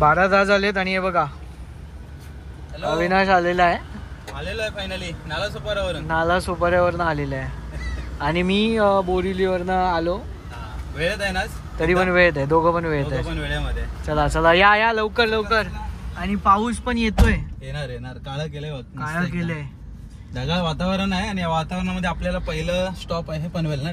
12 तास झालेत आणि हे बघा अविनाश आलेला आहे फायनली नाला सुपाऱ्यावरनं आलेला आहे आणि मी बोरिवलीवरनं आलो. वेळेत आहे ना तरी पण वेळेत आहे, दोघं पण वेळेत आहे. वेळेमध्ये चला चला या लवकर लवकर. आणि पाऊस पण येतोय. येणार काळं केलंय ढगाळ वातावरण आहे आणि या वातावरणामध्ये आपल्याला पहिलं स्टॉप आहे पनवेल ना.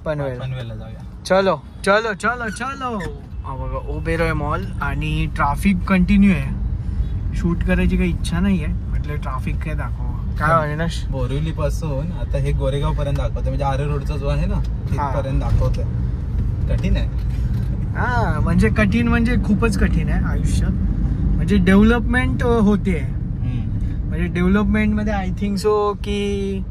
पनवेलला जाऊया. चलो चलो चलो चलो. हा बघा ओबेरॉय मॉल आणि ट्रॅफिक कंटिन्यू आहे. शूट करायची काही इच्छा नाहीये, म्हटलं ट्रॅफिक काय दाखव. काय अविनाश बोरिवली पासून आता हे गोरेगाव पर्यंत दाखवतोय, म्हणजे आरे रोडचा जो आहे ना तिथपर्यंत दाखवतोय. कठीण आहे. हा म्हणजे कठीण म्हणजे खूपच कठीण आहे आयुष्य. म्हणजे डेव्हलपमेंट होते, म्हणजे डेव्हलपमेंट मध्ये आय थिंक सो की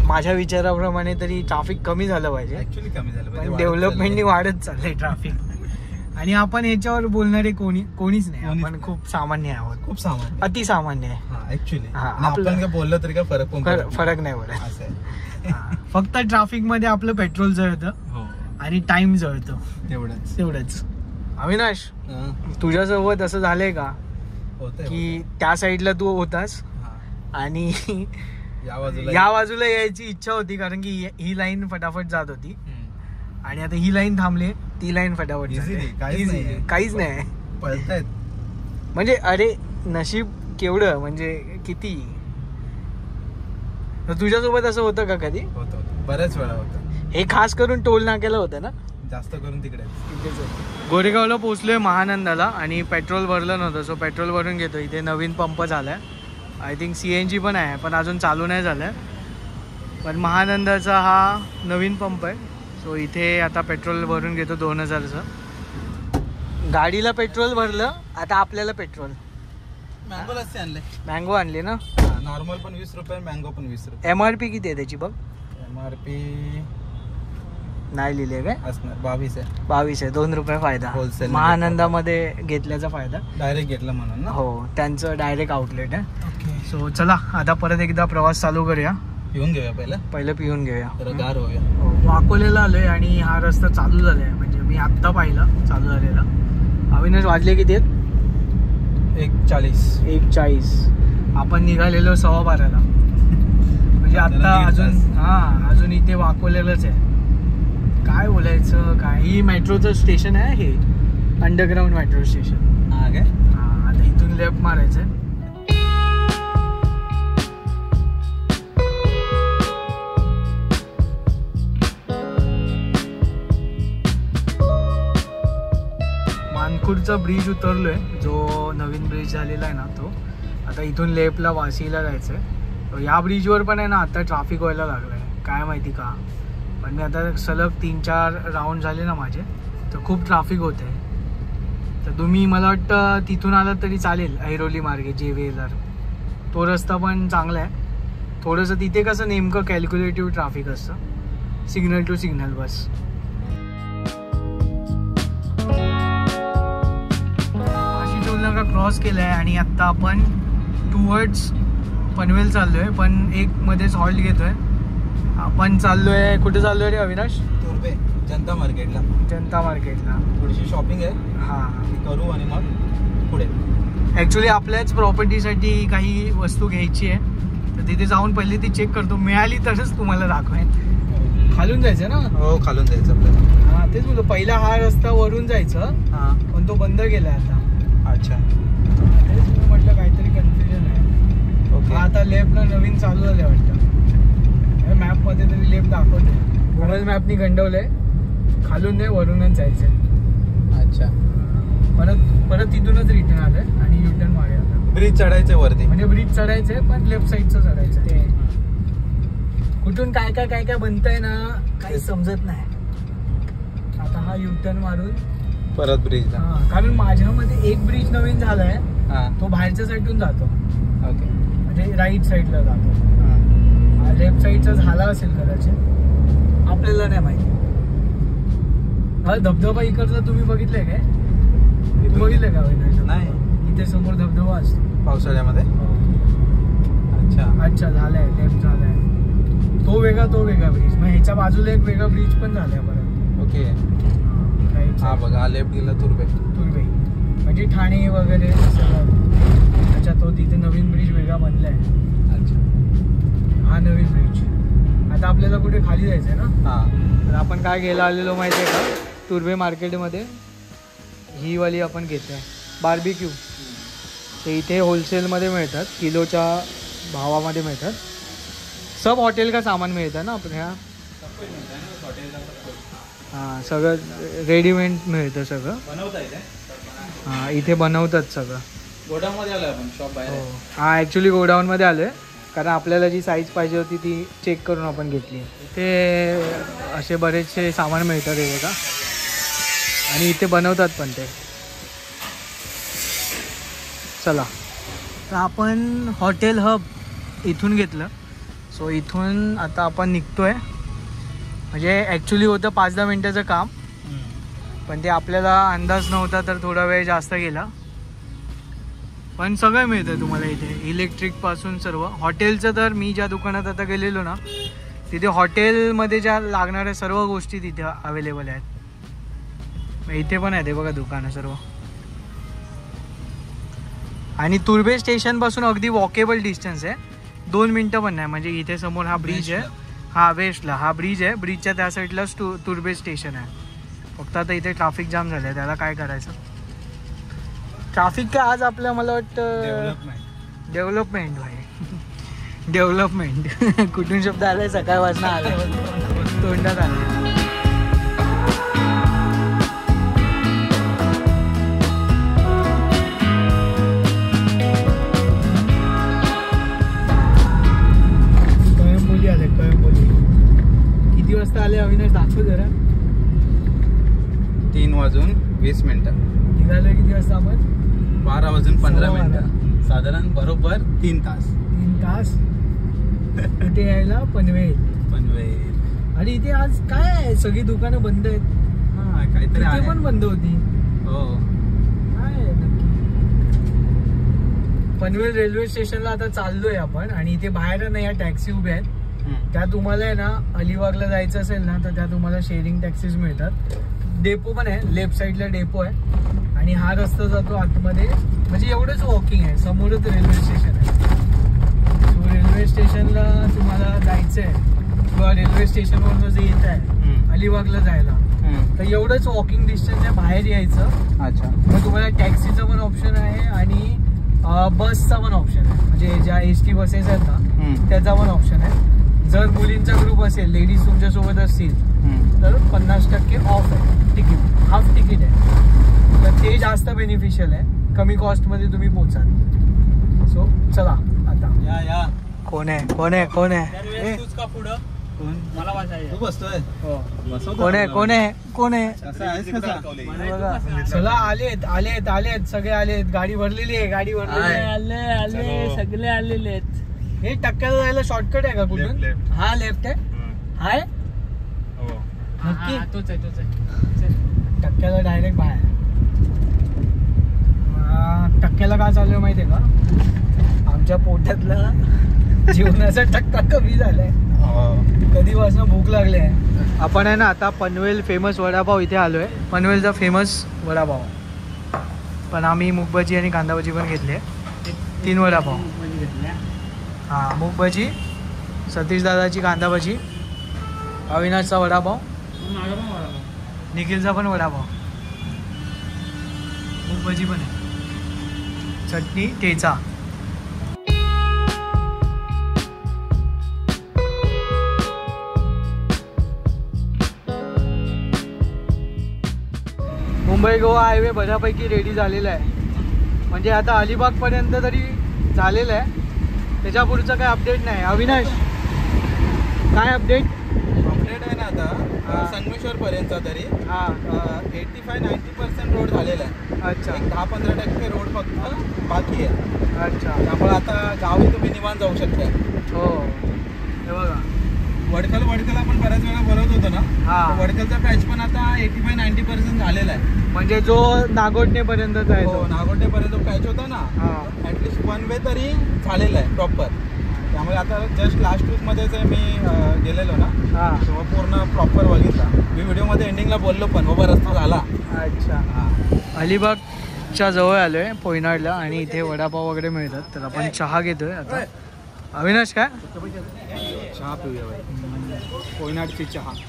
माझ्या विचाराप्रमाणे तरी ट्रॅफिक कमी झालं पाहिजे. ऍक्च्युली कमी झालं पाहिजे, पण डेव्हलपमेंटनी वाढत चाललंय ट्रॅफिक. आणि आपण ह्याच्यावर बोलणारे कोणीच नाही. आपण खूप सामान्य आहोत, खूप सामान्य, अति सामान्य आहे ऍक्च्युली. आपण काय बोललं तरी काय फरक नाही पडत. फक्त ट्रॅफिक मध्ये आपलं पेट्रोल जळतं आणि टाइम जळतो, तेवढंच. अविनाश तुझ्यासोबत असं झालंय का की त्या साईडला तू होतास आणि या बाजूला यायची इच्छा होती कारण की ही लाईन फटाफट जात होती आणि आता ही लाईन थांबली, ती लाईन फटाफट काहीच नाही पळतायत. म्हणजे अरे नशीब केवढं, म्हणजे किती. तुझ्यासोबत असं होतं का कधी? बऱ्याच वेळा होतं. हे खास करून टोल नाक्याला होतं ना, जास्त करून तिकडेच. गोरेगावला पोहोचलोय महानंदाला आणि पेट्रोल भरलं नव्हतं, सो पेट्रोल भरून घेतो. इथे नवीन पंप झालाय, आय थिंक CNG पण आहे पण अजून चालू नाही झालंय. पण महानंदाचा हा नवीन पंप आहे, सो इथे आता पेट्रोल भरून घेतो 2000चं. गाडीला पेट्रोल भरलं, आता आपल्याला पेट्रोल. मँगो लस्सी आणले. मँगो आणली ना. नॉर्मल पण 20 रुपये, मँगो पण 20 रुपये. MRP किती आहे त्याची बघ? MRP नाही लिहिले काय? असणार 22 आहे. 22 आहे. 2 रुपये फायदा होलसेल महानंदामध्ये घेतल्याचा फायदा. डायरेक्ट घेतला म्हणून ना. हो, त्यांचं डायरेक्ट आउटलेट आहे. सो चला आता परत एकदा प्रवास चालू करूया. पिऊन घेऊया पहिलं पिऊन घेऊया, गार होऊया. वाकोलेला आलोय आणि हा रस्ता चालू झालाय, म्हणजे मी आत्ता पाहिला चालू झालेला. अविनाश वाजले किती आहेत? 1:40. आपण निघालेलो 12:15ला, म्हणजे आता अजून इथे वाकोलेलाच आहे. काय बोलायचं काय, ही मेट्रोचं स्टेशन आहे, हे अंडरग्राउंड मेट्रो स्टेशन. आता इथून लेफ्ट मारायचंय. मानखुर्दचा ब्रिज उतरलोय, जो नवीन ब्रिज झालेला आहे ना तो. आता इथून लेफ्टला वाशीला जायचंय. या ब्रिजवर पण आहे ना आता ट्रॅफिक व्हायला लागलाय, काय माहिती का. पण मी आता सलग 3-4 राऊंड झाले ना माझे, तर खूप ट्रॅफिक होते. तर तुम्ही मला वाटतं तिथून आलात तरी चालेल, ऐरोली मार्गे JVLR तो रस्ता पण चांगला आहे. थोडंसं तिथे कसं नेमकं कॅल्क्युलेटिव्ह ट्रॅफिक असतं, सिग्नल टू सिग्नल बस. वाशी टोल नाका क्रॉस केलाय आणि आता आपण टुवर्ड्स पनवेल चाललोय, पण एक मध्येच हॉल्ट घेतोय. आपण चाललोय, कुठे चाललोय रे अविनाश? तुर्बे, जनता मार्केटला. थोडीशी शॉपिंग आहे, करू आणि मग पुढे. ऍक्च्युली आपल्याच प्रॉपर्टीसाठी काही वस्तू घ्यायची आहे, तर तिथे जाऊन पहिले ती चेक करतो, मिळाली तरच तुम्हाला दाखवेन. खालून जायचं ना? हो, खालून जायचं आपल्याला. तेच बोलतो, पहिला हा रस्ता वरून जायचं, पण तो बंद केलाय आता. अच्छा, तेच म्हटलं काहीतरी कन्फ्युजन आहे. ओके, आता लेफ्टला नवीन चालू झालंय वाटतं. मॅप मध्ये तरी लेफ्ट दाखवते, गुगल मॅपनी गंडवलंय. खालून नाही, वरूनच जायचंय. अच्छा, परत तिथूनच रिटर्न आलंय आणि युटर्न मागे आता. ब्रिज चढायचंय वरती, म्हणजे ब्रिज चढायचंय पण लेफ्ट साईडचं चढायचं. ते कुठून काय काय बनतंय ना, काही समजत नाही. आता हा युटर्न मारून परत ब्रिज. कारण माझ्यामध्ये एक ब्रिज नवीन झालाय, तो बाहेरच्या साईडून जातो. ओके, म्हणजे राईट साईडला जातो. लेफ्ट साईडचा झाला असेल कदाचित, आपल्याला नाही माहिती. हा धबधबा इकडचा तुम्ही बघितलाय काय? बघितलंय का? नाही. इथे समोर धबधबा असतो पावसाळ्यामध्ये. अच्छा झालाय, लेफ्ट झालाय. तो वेगळा ब्रिज, मग ह्याच्या बाजूला एक वेगळा ब्रिज पण झालाय परत. ओके, हा बघा लेफ्ट गेला तुर्बे. म्हणजे ठाणे वगैरे सगळं. अच्छा, तो तिथे नवीन ब्रिज वेगळा बनलाय. अच्छा, हा नवीन ब्रिज. आता आपल्याला कुठे खाली जायचंय ना. तर आपण काय घ्यायला आलेलो माहिती आहे का, तुर्भे मार्केटमध्ये ही वाली आपण घेतोय बार्बिक्यू. ते इथे होलसेलमध्ये मिळतात, किलोच्या भावामध्ये मिळतात. सब हॉटेल का सामान मिळतं ना आपण ह्या. हां, सगळं रेडीमेड मिळतं सगळं. हां, इथे बनवतात सगळं. गोडाऊनमध्ये आलो आपण, शॉप बाहेर. हो, हां ॲक्च्युली गोडाऊनमध्ये आलो आहे, कारण आपल्याला जी साईज पाहिजे होती ती चेक करून आपण घेतली. इथे असे बरेचसे सामान मिळतात हे का, आणि इथे बनवतात पण ते. चला, तर आपण हॉटेल हब इथून घेतलं. सो इथून आता आपण निघतोय. म्हणजे ॲक्च्युली होतं 5-10 मिनटाचं काम, पण ते आपल्याला अंदाज नव्हता तर थोडा वेळ जास्त गेला. पण सगळं मिळतं तुम्हाला इथे, इलेक्ट्रिकपासून सर्व. हॉटेलचं तर मी ज्या दुकानात आता गेलेलो ना, तिथे हॉटेलमध्ये ज्या लागणाऱ्या सर्व गोष्टी तिथे अवेलेबल आहेत. इथे पण आहे ते बघा दुकानं सर्व. आणि तुर्भे स्टेशनपासून अगदी वॉकेबल डिस्टन्स आहे, 2 मिनटं पण नाही. म्हणजे इथे समोर हा ब्रिज आहे, हा वेस्टला हा ब्रिज आहे, ब्रिजच्या त्या साईडलाच तुर्भे स्टेशन आहे. फक्त आता इथे ट्रॅफिक जाम झालं आहे, त्याला काय करायचं. ट्रॅफिक काय आज आपलं मला वाटतं डेव्हलपमेंट भाई, डेव्हलपमेंट कुठून शब्द आलाय, सकाळ वाजता आलाय तोंडात आलाय. किती वाजता आले अविनाश, दाखव जरा. 3:20 निघालोय किती वाजता आपण? 12:15. साधारण बरोबर 3 तास. 3 तास इथे यायला पनवेल. आणि इथे आज काय आहे, सगळी दुकानं बंद आहेत. हा, काहीतरी इथे पण बंद होती. हो, काय नक्की. पनवेल रेल्वे स्टेशनला आता चाललोय आपण, आणि इथे बाहेर ना या टॅक्सी उभ्या आहेत. त्या तुम्हाला आहे ना अलिबागला जायचं असेल ना, तर त्या तुम्हाला शेअरिंग टॅक्सीज मिळतात. डेपो पण आहे, लेफ्ट साईडला डेपो आहे, आणि हा रस्ता जातो आतमध्ये. म्हणजे एवढंच वॉकिंग आहे, समोरच रेल्वे स्टेशन आहे. सो रेल्वे स्टेशनला तुम्हाला जायचं आहे, किंवा रेल्वे स्टेशनवरून जे येत आहे अलिबागला जायला, तर एवढंच वॉकिंग डिस्टन्स आहे. बाहेर यायचं. अच्छा, मग तुम्हाला टॅक्सीचं पण ऑप्शन आहे, आणि बसचा पण ऑप्शन आहे. म्हणजे ज्या ST बसेस आहेत ना, त्याचा पण ऑप्शन आहे. जर मुलींचा ग्रुप असेल, लेडीज तुमच्यासोबत असतील, तर 50% ऑफ आहे तिकीट, हाफ तिकीट आहे. तर ते जास्त बेनिफिशियल आहे, कमी कॉस्टमध्ये तुम्ही पोचाल. सो चला आता. या कोण आहे कोण आहे कोण आहे मला तू बसतोय. कोण आहे कोण आहे कोण आहे. चला, आलेत आलेत आलेत सगळे आलेत. गाडी भरलेली आहे, गाडी भरलेली आहे. आले सगळे आलेले आहेत. हे टक्क्याला जायला शॉर्टकट आहे का कुठून? हा लेफ्ट आहे. हाय नक्की तोच आहे. टक्क्याला डायरेक्ट बाहेर. टक्क्याला काय चालू आहे माहितीये का, आमच्या पोटातला जीवनाचा टक्का कमी झालाय. कधीपासून भूक लागली आहे. आपण आहे ना आता पनवेल फेमस वडापाव इथे आलोय. पनवेलचा फेमस वडापाव. पण आम्ही मूग भजी आणि कांदा भजी पण घेतली आहे. 3 वडापाव. हां, मूग भजी, सतीश दादाची कांदा भजी, अविनाशचा वडापाव, निखिलचा पण वडापाव, मूग भजी पण आहे, चटणी, ठेचा. मुंबई गोवा हायवे बऱ्यापैकी रेडी झालेला आहे. म्हणजे आता अलिबागपर्यंत तरी झालेलं आहे. त्याच्या पुढचं काय अपडेट नाही. अविनाश, काय अपडेट आहे ना आता संगमेश्वर पर्यंत तरी 85-90% रोड झालेला आहे. अच्छा, 10-15% रोड फक्त बाकी आहे. अच्छा, त्यामुळे आता गावी तुम्ही निवांत जाऊ शकता. हो, हे बघा वडकल आपण बऱ्याच वेळा भरवत होतो ना. हां, वडकलचा पॅच पण आता 85-90% झालेला आहे. म्हणजे जो नागोठणेपर्यंतचा आहे तो. नागोठणेपर्यंत पॅच होता ना, ॲटलिस्ट 1 वे तरी झालेला आहे प्रॉपर. त्यामुळे आता जस्ट लास्ट वीकमध्येच मी गेलेलो ना, तेव्हा पूर्ण प्रॉपर बघितला. मी व्हिडिओमध्ये एंडिंगला बोललो पण उभा रस्ता झाला. अच्छा, अलिबाग बीचच्या जवळ आलोय पोयनाडला आणि इथे वडापाव वगैरे मिळतात. तर आपण चहा घेतोय आता. अविनाश काय चहा पिऊया बाई.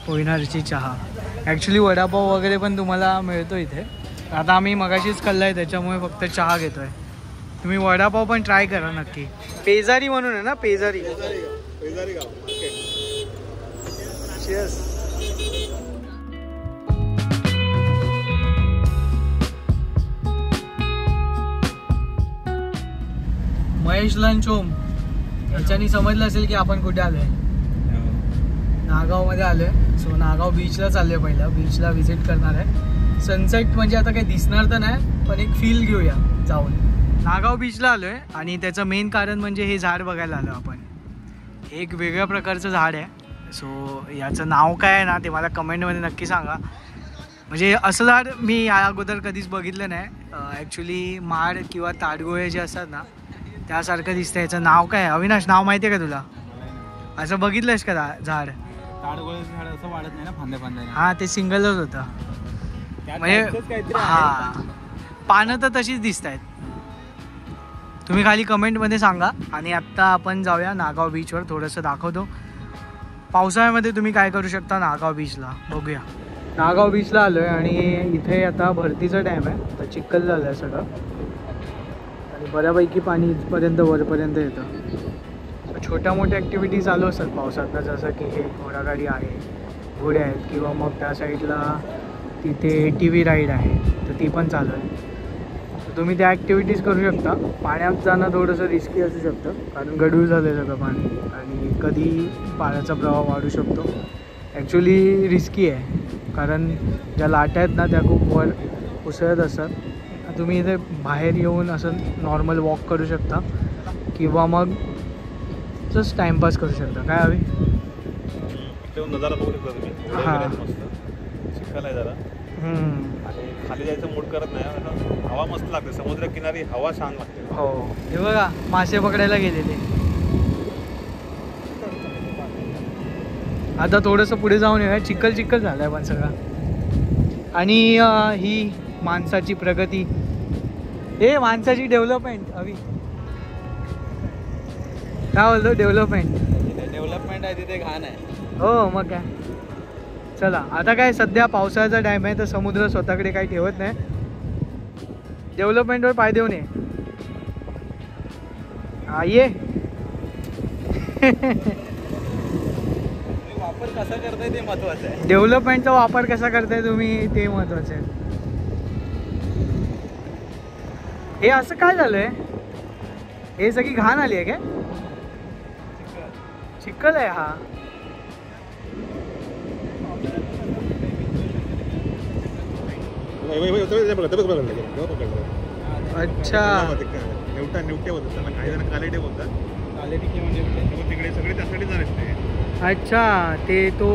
पोयनाडची चहा. ॲक्च्युली वडापाव वगैरे पण तुम्हाला मिळतो इथे. आता आम्ही मगाशीच खाल्लाय त्याच्यामुळे फक्त चहा घेतोय. तुम्ही वडापाव पण ट्राय करा नक्की. पेजारी म्हणून आहे ना, पेजारी गाव. Cheers. महेश लंच होम याच्यानी समजलं असेल की आपण कुठे आलोय. नागाव मध्ये आलोय. सो नागाव बीचला चाललोय. पहिलं बीचला व्हिजिट करणार आहे. सनसेट म्हणजे आता काही दिसणार तर नाही पण एक फील घेऊया जाऊन. नागाव बीचला आलोय आणि त्याचं मेन कारण म्हणजे हे झाड बघायला आलो आपण. एक वेगळ्या प्रकारचं झाड आहे. सो याचं नाव काय आहे ना ते मला कमेंटमध्ये नक्की सांगा. म्हणजे असं झाड मी या अगोदर कधीच बघितलं नाही. ॲक्च्युली माड किंवा ताडगोळे जे असतात ना त्यासारखं दिसतं. याचं नाव काय आहे अविनाश? नाव माहिती आहे का तुला? असं बघितलंस का झाड? ताडगोळ्याचं झाड असं वाढत नाही ना फांद्या. हां ते सिंगलच होतं. म्हणजे हां पानं तर तशीच दिसत आहेत. तुम्ही खाली कमेंटमध्ये सांगा. आणि आत्ता आपण जाऊया नागाव बीचवर. थोडंसं दाखवतो पावसाळ्यामध्ये तुम्ही काय करू शकता नागाव बीचला. बघूया. नागाव बीचला आलो आहे आणि इथे आता भरतीचा टाईम आहे. तर चिखल झालं आहे सगळं आणि बऱ्यापैकी पाणी इथपर्यंत वरपर्यंत येतं. छोट्या मोठ्या ॲक्टिव्हिटी चालू असतात पावसातनं, जसं की हे घोडागाडी आहे, घोडे आहेत, किंवा मग त्या साईडला तिथे ATV राईड आहे तर ती पण चालू आहे. तर तुम्ही त्या ॲक्टिव्हिटीज करू शकता. पाण्यात जाणं थोडंसं रिस्की असू शकतं कारण गढूळ झालं आहे सगळं पाणी आणि कधी पाण्याचा प्रवाह वाढू शकतो. ॲक्च्युली रिस्की आहे कारण ज्या लाटा आहेत ना त्या खूप वर उसळत असतात. तुम्ही इथे बाहेर येऊन असं नॉर्मल वॉक करू शकता किंवा मग जस्ट टाइमपास करू शकता. काय हवी नजारा बघू शकता तुम्ही. हां चिखल आहे जरा आणि खाली जायचं मूड करत नाही. हवा मस्त लागते. समुद्र किनारी हवा छान लागते. हो. हे बघा मासे पकडायला गेलेले. आता थोडंसं पुढे जाऊन येऊया. चिखल झालं आहे पण सगळं. आणि ही माणसाची प्रगती, हे माणसाची डेव्हलपमेंट. हवी काय बोलतो? डेव्हलपमेंट आहे तिथे घाण आहे. हो मग काय. चला आता काय सध्या पावसाळ्याचा टाईम आहे तर समुद्र स्वतःकडे काही ठेवत नाही. डेव्हलपमेंटवर पाय देऊ नये. ये वापर कसा करताय ते महत्वाचं आहे. डेव्हलपमेंटचा वापर कसा करताय तुम्ही ते महत्वाचं आहे. हे असं काय झालंय? हे सगळी घाण आली आहे काय? चिखल आहे हा. अच्छा अच्छा. ते तो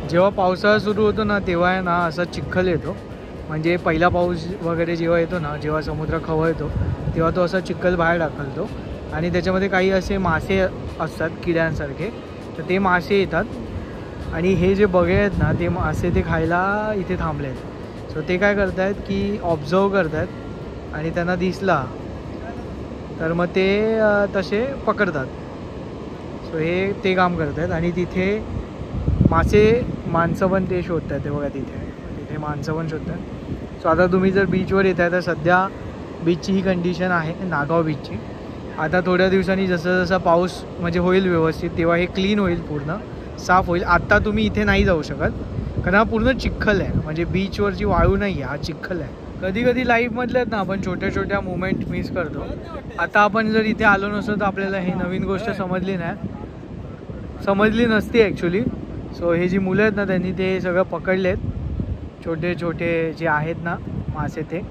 जेव्हा पावसाळा सुरू होतो ना तेव्हा आहे ना असा चिखल येतो. म्हणजे पहिला पाऊस वगैरे जेव्हा येतो ना, जेव्हा समुद्र खवळतो तेव्हा तो असा चिखल बाहेर टाकलतो आणि त्याच्यामध्ये काही असे मासे असतात किड्यांसारखे. तर ते मासे येतात आणि हे जे बगे आहेत ना ते मासे ते खायला इथे थांबले आहेत. सो ते काय करत आहेत की ऑब्झर्व करत आहेत आणि त्यांना दिसला तर मग ते तसे पकडतात. सो हे ते काम करत आहेत आणि तिथे माणसं पण ते शोधत आहेत. ते बघा तिथे माणसं पण शोधत आहेत. सो आता तुम्ही जर बीचवर येत आहे तर सध्या बीचची ही कंडिशन आहे नागाव बीचची. आता थोड्या दिवसांनी जसं पाऊस म्हणजे होईल व्यवस्थित तेव्हा हे क्लीन होईल, पूर्ण साफ होईल. आत्ता तुम्ही इथे नाही जाऊ शकत कारण हा पूर्ण चिखल आहे. म्हणजे बीचवरची वाळू नाही आहे, हा चिखल आहे. कधी कधी लाईफमधल्यात ना आपण छोट्या छोट्या मुवमेंट मिस करतो. आता आपण जर इथे आलो नसतो तर आपल्याला ही नवीन गोष्ट समजली नसती ॲक्च्युली. सो हे जी मुलं आहेत ना त्यांनी ते सगळं पकडलेत, छोटे छोटे जे आहेत ना मासे ते.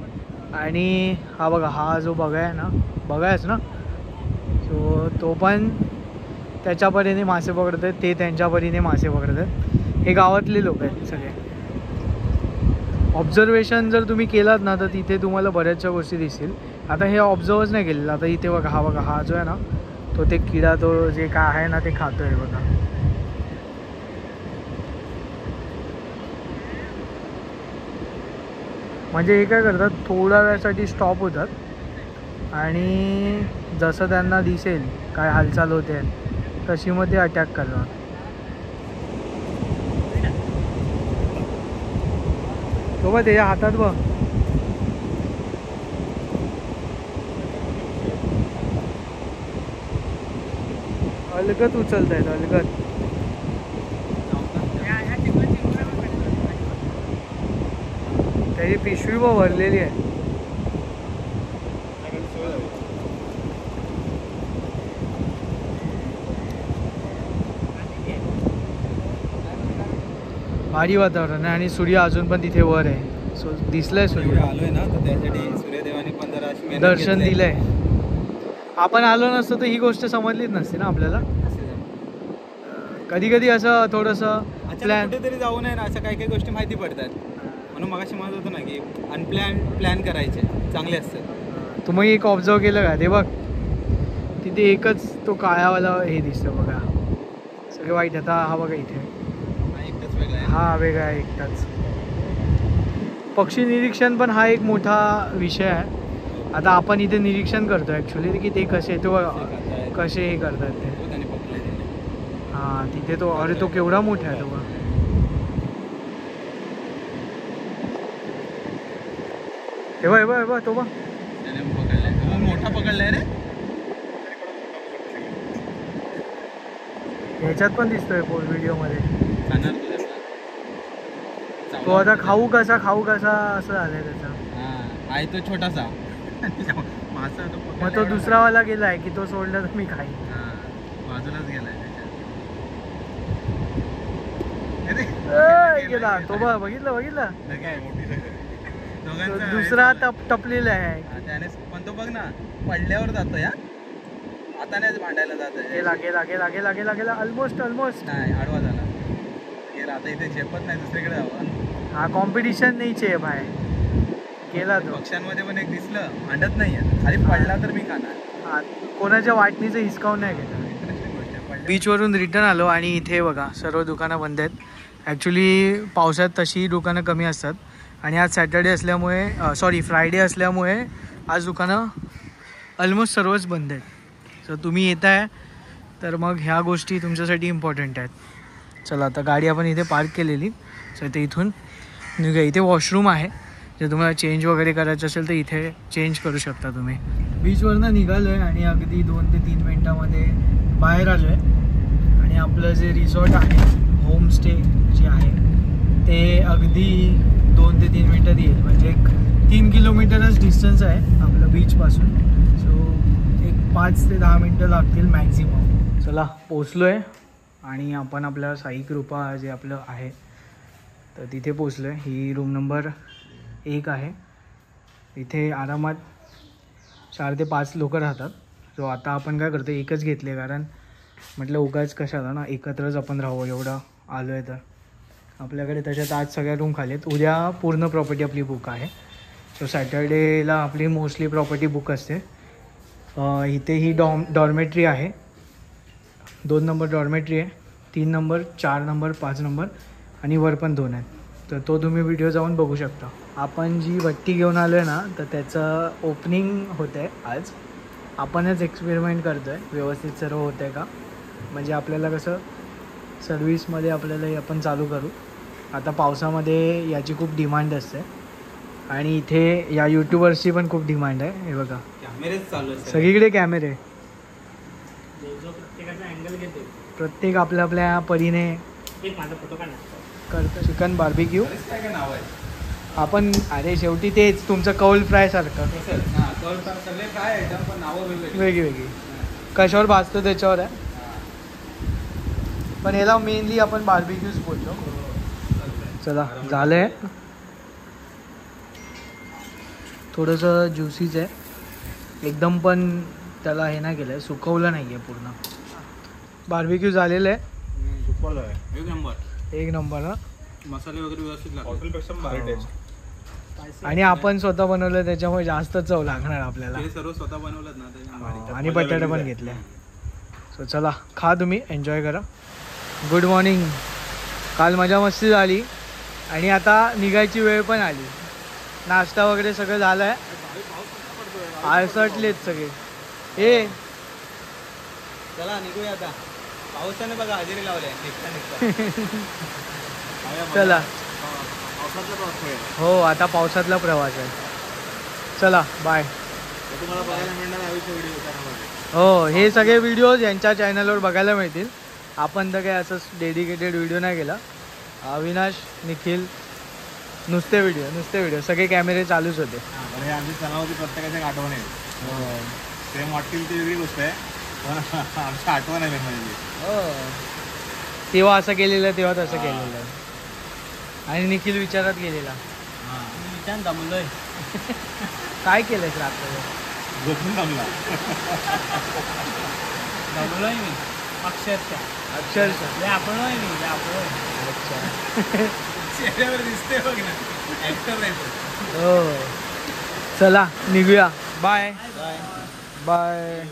आणि हा बघा, हा जो बघायच ना सो तो पण त्याच्या परीने मासे पकडत आहेत, ते त्यांच्या परीने मासे पकडत आहेत. हे गावातले लोक आहेत सगळे. ऑब्झर्वेशन जर तुम्ही केलात ना तर तिथे तुम्हाला बऱ्याचशा गोष्टी दिसतील. आता हे ऑब्झर्वच नाही केलेलं. आता इथे बघा, हा जो आहे ना तो ते किडा, तो जे काय आहे ना ते खातो आहे बघा. म्हणजे हे काय करतात, थोड्या वेळासाठी स्टॉप होतात आणि जसं त्यांना दिसेल काय हालचाल होते तशी मग ते अटॅक करतात. तो बघ त्याच्या हातात बघ. अलगत उचलत आहेत, अलगत. त्याची पिशवी व भरलेली आहे. भारी वातावरण आहे आणि सूर्य अजून पण तिथे वर आहे. सो दिसलंय सूर्य. आलोय ना तर त्यासाठी सूर्यदेवाने पण जरा अशी मेहनत दर्शन घेतलंय. दिलंय. आपण आलो नसतो तर ही गोष्ट समजलीच नसते ना आपल्याला. कधी कधी असं थोडंसं प्लॅन कुठेतरी जाऊ नये ना, असं काही काही गोष्टी माहिती पडतात. म्हणून मगाशी म्हणत होतो ना की प्लॅन करायचे चांगले असतात. तुम्ही एक ऑब्झर्व केलं का, ते बघ तिथे एकच तो काळावाला हे दिसतं बघा. सगळे वाईट. आता हा बघा इथे एकच वेगळा आहे. हा वेगळा आहे एकटाच. पक्षी निरीक्षण पण हा एक मोठा विषय आहे. आता आपण इथे निरीक्षण करतो ॲक्च्युली की ते कसे तो कसे हे करतात ते. हां तिथे तो, अरे तो केवढा मोठा आहे तो बघ. हे बघ बघ बघ तो बघ मोठा पकडलाय रे. ह्याच्यात पण दिसतोय व्हिडिओमध्ये. तो आता खाऊ कसा असं झालंय त्याचा. आहे तो छोटासा. मग तो दुसरावाला गेलाय की तो सोडला तर मी खाईन. बाजूलाच गेलाय गेला तो बघ. बघितलं दोघांचा दुसरा टपलेला आहे. त्याने पण तो बघ ना पडल्यावर जातो या. आता नाही भांडायला जात आहे. गेला ऑलमोस्ट नाही आडवा झाला गेला. आता इथे झेपत नाही, दुसरीकडे जावं. हा कॉम्पिटिशन नाहीच आहे बाय. केला तो. पक्ष्यांमध्ये पण एक दिसलं भांडत नाही आहे. खाली पडला तर मी खाणार. कोणाच्या वाटणीचं हिसकावून नाही घेतलं. बीचवरून रिटर्न आलो आणि इथे बघा सर्व दुकानं बंद आहेत. ॲक्च्युली पावसात तशी दुकानं कमी असतात आणि आज सॅटर्डे असल्यामुळे फ्रायडे असल्यामुळे आज दुकानं ऑलमोस्ट सर्वच बंद आहेत. सो तुम्ही येत आहे तर मग ह्या गोष्टी तुमच्यासाठी इम्पॉर्टंट आहेत. चला आता गाडी आपण इथे पार्क केलेली. सो ते इथून निघा. इथे वॉशरूम आहे. जर तुम्हाला चेंज वगैरे करायचं असेल तर इथे चेंज करू शकता तुम्ही. बीचवरनं निघालो आहे आणि अगदी 2 ते 3 मिनटामध्ये बाहेर आलो आहे. आणि आपलं जे रिसॉर्ट आहे, होमस्टे जे आहे ते अगदी 2 ते 3 मिनटात येईल. म्हणजे एक 3 किलोमीटरच डिस्टन्स आहे आपलं बीचपासून. सो एक 5 ते 10 मिनटं लागतील मॅक्झिमम. चला पोचलो आहे आणि आपण आपल्या साई कृपा जे आपलं आहे तर तिथे पोचलो आहे. ही रूम नंबर 1 आहे. इथे आरामात 4 ते 5 लोक राहतात. सो आता आपण काय करतो, एकच घेतले कारण म्हटलं उगाच कशाला ना, एकत्रच आपण राहू. एवढं आलो आहे तर आपल्याकडे. त्याच्यात आज सगळ्या रूम खाली आहेत. उद्या पूर्ण प्रॉपर्टी आपली बुक आहे. सो सॅटर्डेला आपली मोस्टली प्रॉपर्टी बुक असते. इथे ही डॉर्मेट्री आहे. 2 नंबर डॉर्मेट्री आहे, 3 नंबर, 4 नंबर, 5 नंबर आणि वर पण 2 आहेत. तर तो तुम्ही व्हिडिओ जाऊन बघू शकता. आपण जी भट्टी घेऊन आलो आहे ना तर त्याचं ओपनिंग होतं आहे आज. आपणच एक्सपेरिमेंट करतो आहे व्यवस्थित सर्व होतं आहे का. म्हणजे आपल्याला कसं सर्विसमध्ये आपल्याला आपण चालू करू. आता पावसामध्ये याची खूप डिमांड असते आणि इथे या यूट्यूबर्सची पण खूप डिमांड आहे. हे बघा कॅमेरेच चालू आहेत सगळीकडे कॅमेरे. प्रत्येक आपल्या परीने करतं. चिकन बार्बिक्यू काय नाव आहे आपण. अरे शेवटी तेच तुमचं कौल फ्राय सारखं सगळे काय आयटम पण नावं वेगळी. कशावर भाजतो त्याच्यावर आहे. पण याला मेनली आपण बार्बिक्यूज बोलतो. चला झालंय. थोडंसं ज्युसीच आहे एकदम, पण त्याला हे नाही केलं आहे, सुकवलं नाही आहे पूर्ण. बार्बिक्यू झालेलं आहे. एक नंबर हा. मसाले वगैरे व्यवस्थित हॉटेलपेक्षा भारी टेस्ट. आणि आपण स्वतः बनवलं त्याच्यामुळे जास्त चव लागणार आपल्याला. ते सर्व स्वतः बनवलं ना त्याच्यामुळे. आणि बटाटे पण घेतले. सो चला खा, तुम्ही एन्जॉय करा. Good morning. काल मजा मस्ती झाली आणि आता निघायची वेळ पण आली. नाश्ता वगैरे सगळं झालंय. आळसटलेत सगळे. हे चला निघूया आता. पावसाने बघा हजेरी लावले निघता चला. पावसातला प्रवास होईल. हो आता पावसातला प्रवास आहे. चला बाय. तुम्हाला बघायला मिळणार आयुष्य व्हिडिओ त्यामध्ये. हो हे सगळे व्हिडिओज यांच्या चॅनलवर बघायला मिळतील. आपण तर काही असंच डेडिकेटेड व्हिडिओ नाही केला. अविनाश, निखिल नुसते व्हिडिओ सगळे कॅमेरे चालूच होते. हे आमची सणावरती प्रत्येकाची आठवण आहे. सेम वाटतील ती वेगळी गोष्ट आहे, पण आमची आठवण आहे म्हणजे. हो तेव्हा असं केलेलं, तेव्हा तसं केलेलं. आणि निखिल विचारात गेलेला. विचार दमलोय. काय केलंयस रात्र? झोपून जमला. दमलोय मी अक्षरशः. अच्छा चेहऱ्यावर दिसते बघ ना, ऍक्टर आहे. हो चला निघूया. Bye bye. बाय.